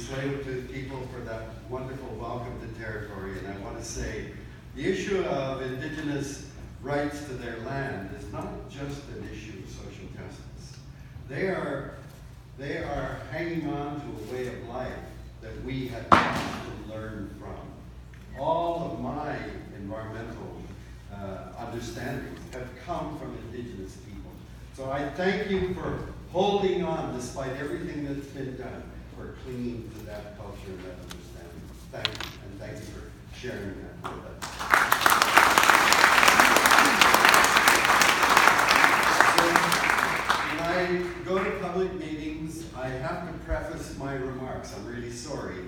Tsleil-Waututh people for that wonderful welcome to territory. And I want to say, the issue of Indigenous rights to their land is not just an issue of social justice. They are hanging on to a way of life that we have to learn from. All of my environmental understandings have come from Indigenous people. So I thank you for holding on despite everything that's been done, for clinging to that culture and that understanding. Thank you, and thank you for sharing that with us. So, when I go to public meetings, I have to preface my remarks. I'm really sorry.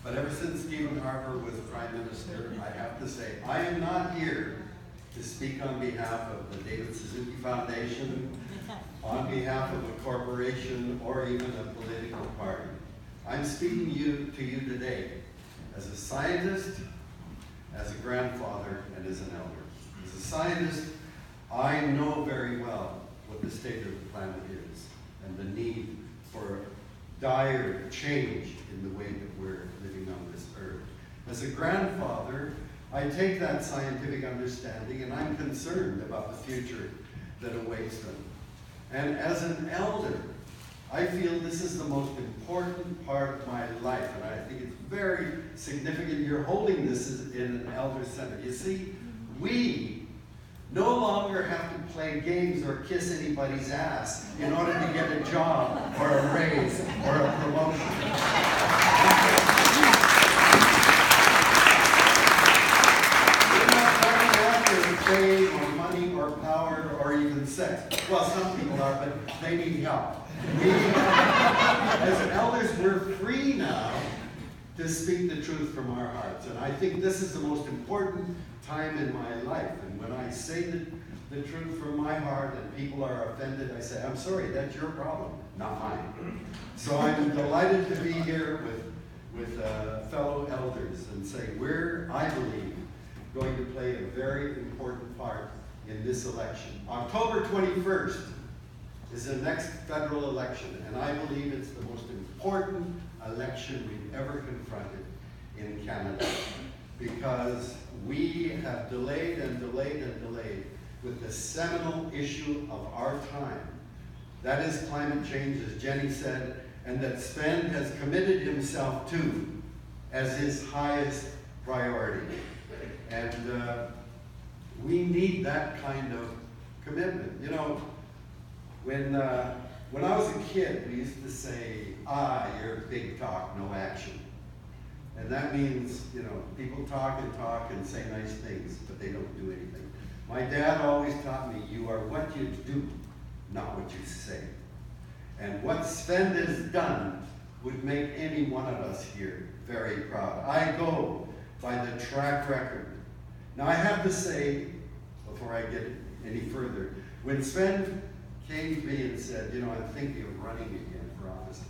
But ever since Stephen Harper was Prime Minister, I have to say, I am not here to speak on behalf of the David Suzuki Foundation, on behalf of a corporation, or even a political party. I'm speaking to you today as a scientist, as a grandfather, and as an elder. As a scientist, I know very well what the state of the planet is and the need for dire change in the way that we're living on this earth. As a grandfather, I take that scientific understanding and I'm concerned about the future that awaits them. And as an elder, I feel this is the most important part of my life, and I think it's very significant you're holding this in an elder center. You see, we no longer have to play games or kiss anybody's ass in order to get a job or a raise or a promotion. We're not running after fame or money or power or even sex. Well, some people are, but they need help. As elders, we're free now to speak the truth from our hearts. And I think this is the most important time in my life. And when I say the truth from my heart and people are offended, I say, I'm sorry, that's your problem, not mine. So I'm delighted to be here with fellow elders and say we're, I believe, going to play a very important part in this election. October 21st is the next federal election, and I believe it's the most important election we've ever confronted in Canada, because we have delayed and delayed and delayed with the seminal issue of our time. That is climate change, as Jenny said, and that Sven has committed himself to as his highest priority. And we need that kind of commitment. You know, when I was a kid, we used to say, you're big talk, no action. And that means, you know, people talk and say nice things, but they don't do anything. My dad always taught me, you are what you do, not what you say. And what Sven has done would make any one of us here very proud. I go by the track record. Now I have to say, before I get any further, when Sven came to me and said, you know, I'm thinking of running again for office,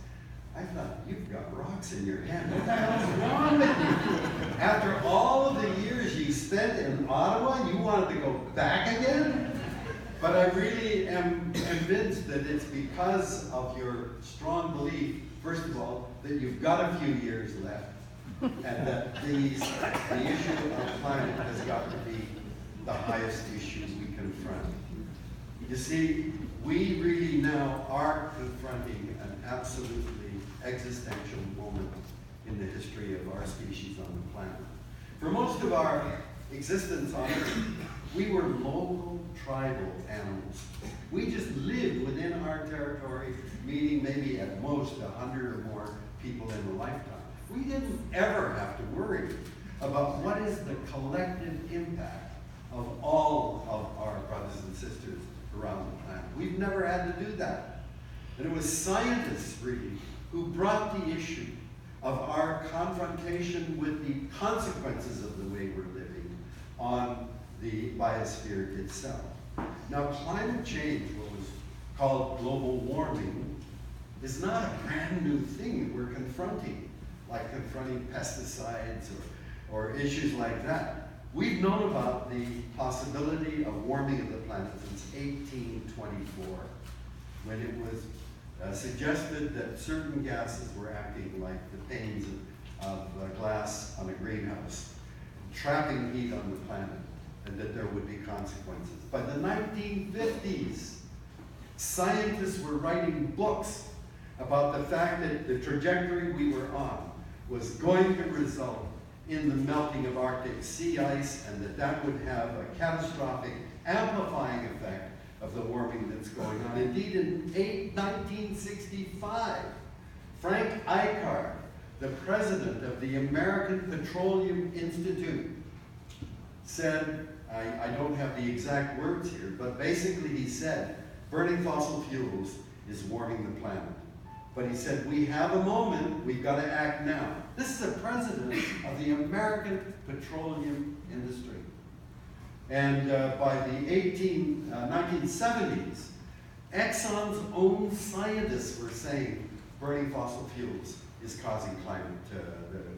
I thought, you've got rocks in your hand. What the hell's wrong with you? After all of the years you spent in Ottawa, you wanted to go back again? But I really am convinced that it's because of your strong belief, first of all, that you've got a few years left, and that the issue of climate has got to be the highest issue we confront. You see, we really now are confronting an absolutely existential moment in the history of our species on the planet. For most of our existence on Earth, we were local, tribal animals. We just lived within our territory, meeting maybe at most 100 or more people in a lifetime. We didn't ever have to worry about what is the collective impact of all of our brothers and sisters around the planet. We've never had to do that. And it was scientists, really, who brought the issue of our confrontation with the consequences of the way we're living on the biosphere itself. Now, climate change, what was called global warming, is not a brand new thing that we're confronting, like confronting pesticides or issues like that. We've known about the possibility of warming of the planet since 1824, when it was suggested that certain gases were acting like the panes of glass on a greenhouse, trapping heat on the planet, and that there would be consequences. By the 1950s, scientists were writing books about the fact that the trajectory we were on was going to result in the melting of Arctic sea ice, and that would have a catastrophic amplifying effect of the warming that's going on. Indeed, in 1965, Frank Eichard, the president of the American Petroleum Institute, said, I don't have the exact words here, but basically he said, burning fossil fuels is warming the planet. But he said, we have a moment, we've got to act now. This is the president of the American petroleum industry. And by the 1970s, Exxon's own scientists were saying burning fossil fuels is causing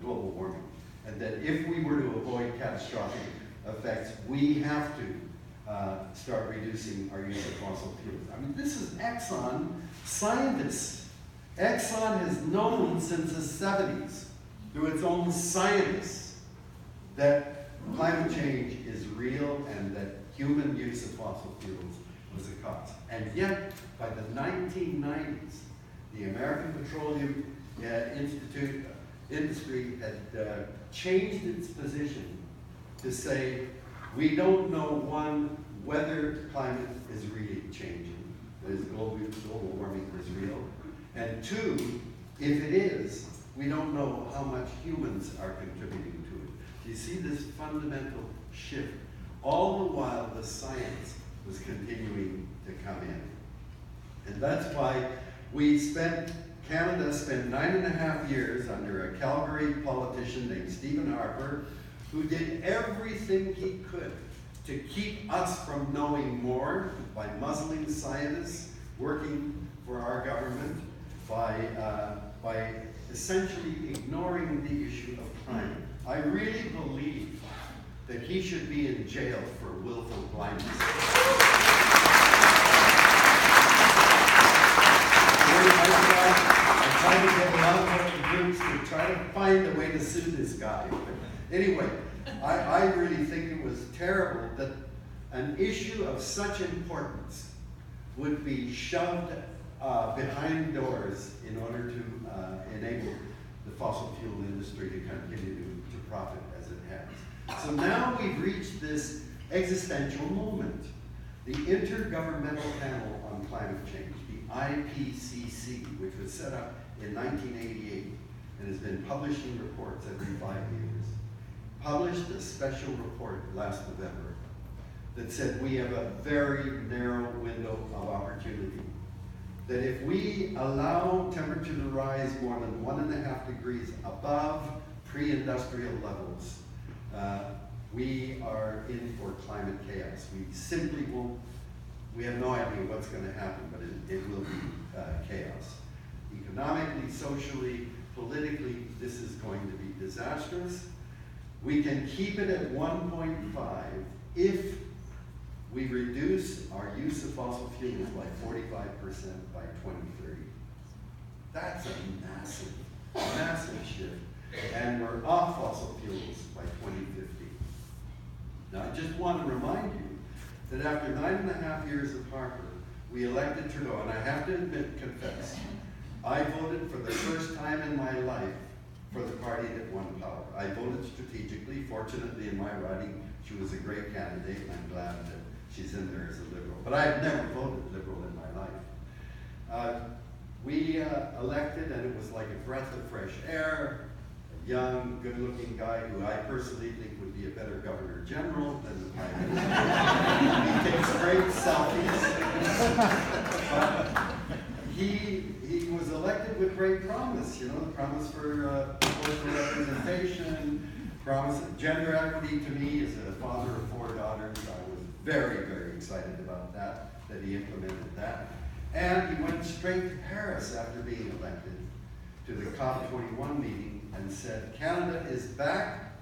global warming. And that if we were to avoid catastrophic effects, we have to start reducing our use of fossil fuels. I mean, this is Exxon scientists. Exxon has known since the 70s, through its own scientists, that climate change is real and that human use of fossil fuels was a cause. And yet, by the 1990s, the American Petroleum industry had changed its position to say, we don't know, one, whether climate is really changing, that is, global warming is real, and two, if it is, we don't know how much humans are contributing to it. Do you see this fundamental shift? All the while, the science was continuing to come in. And that's why Canada spent 9.5 years under a Calgary politician named Stephen Harper, who did everything he could to keep us from knowing more by muzzling scientists, working for our government, by essentially ignoring the issue of climate. I really believe that he should be in jail for willful blindness. I tried to get a lot of groups to try to find a way to sue this guy. But anyway, I really think it was terrible that an issue of such importance would be shoved behind doors in order to enable the fossil fuel industry to continue to profit as it has. So now we've reached this existential moment. The Intergovernmental Panel on Climate Change, the IPCC, which was set up in 1988 and has been publishing reports every 5 years, published a special report last November that said we have a very narrow window of opportunity. That if we allow temperature to rise more than 1.5 degrees above pre-industrial levels, we are in for climate chaos. We simply won't, we have no idea what's going to happen, but it will be chaos. Economically, socially, politically, this is going to be disastrous. We can keep it at 1.5 if we reduce our use of fossil fuels by 45% by 2030. That's a massive, massive shift. And we're off fossil fuels by 2050. Now, I just want to remind you that after 9.5 years of Harper, we elected Trudeau, and I have to confess, I voted for the first time in my life for the party that won power. I voted strategically. Fortunately, in my riding, she was a great candidate, and I'm glad that she's in there as a Liberal. But I've never voted Liberal in my life. We elected, and it was like a breath of fresh air, a young, good-looking guy who I personally think would be a better Governor General than the Prime Minister. He takes great selfies. He was elected with great promise, you know, the promise for proportional representation, promise of gender equity. To me, as a father of 4 daughters, I was very, very excited about that he implemented that. And he went straight to Paris after being elected to the COP21 meeting and said, Canada is back,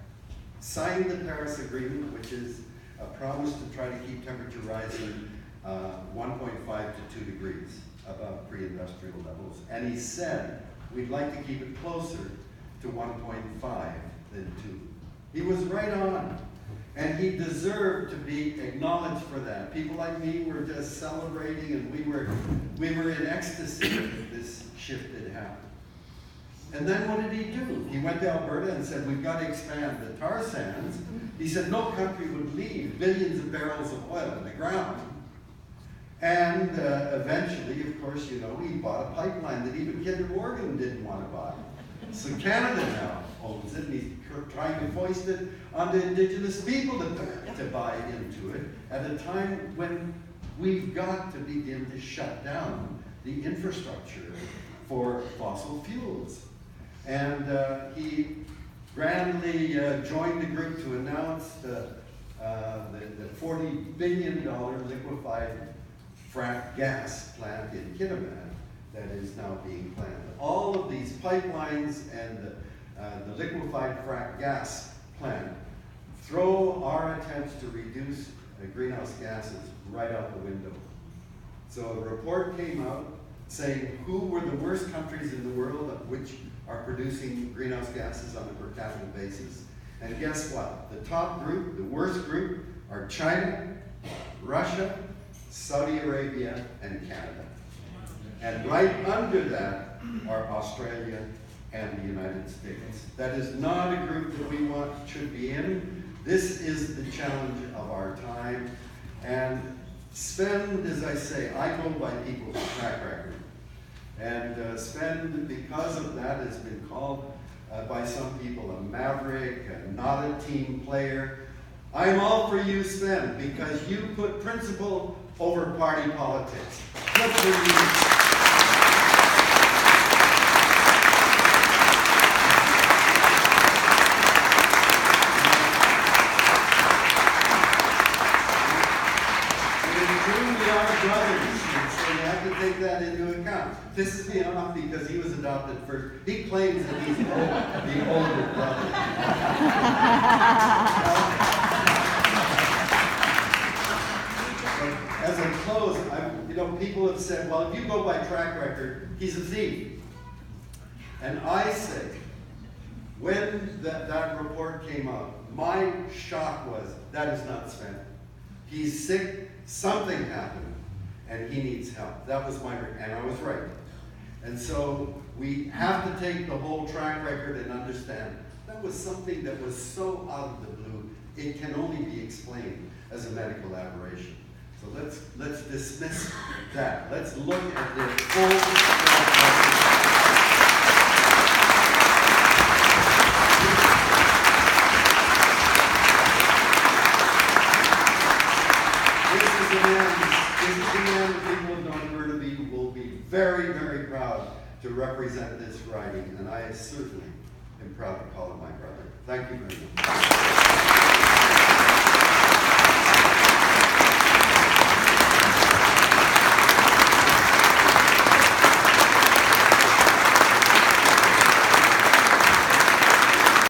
signed the Paris Agreement, which is a promise to try to keep temperature rising 1.5 to 2 degrees. above pre-industrial levels. And he said, we'd like to keep it closer to 1.5 than 2. He was right on. And he deserved to be acknowledged for that. People like me were just celebrating, and we were in ecstasy that this shift had happened. And then what did he do? He went to Alberta and said, we've got to expand the tar sands. He said no country would leave billions of barrels of oil in the ground. And eventually, of course, you know, he bought a pipeline that even Kinder Morgan didn't want to buy. So Canada now owns it, and he's trying to foist it on the Indigenous people to buy into it at a time when we've got to begin to shut down the infrastructure for fossil fuels. And he grandly joined the group to announce the $40 billion liquefied frack gas plant in Kitimat that is now being planned. All of these pipelines and the liquefied frack gas plant throw our attempts to reduce greenhouse gases right out the window. So a report came out saying who were the worst countries in the world which are producing greenhouse gases on a per capita basis. And guess what? The top group, the worst group, are China, Russia, Saudi Arabia, and Canada. And right under that are Australia and the United States. That is not a group that we should be in. This is the challenge of our time. And Sven, as I say, I go by people's track record. And Sven, because of that, has been called by some people a maverick, not a team player. I'm all for you, Sven, because you put principle over party politics. Good for you. Take that into account. Pisses me off because he was adopted first. He claims that he's the older brother. As I close, people have said, well, if you go by track record, he's a thief. And I say, when that report came out, my shock was, that is not Sven. He's sick, something happened. And he needs help. That was and I was right. And so we have to take the whole track record and understand that was something that was so out of the blue, it can only be explained as a medical aberration. So let's dismiss that. Let's look at the full very, very proud to represent this riding, and I certainly am proud to call him my brother. Thank you very much.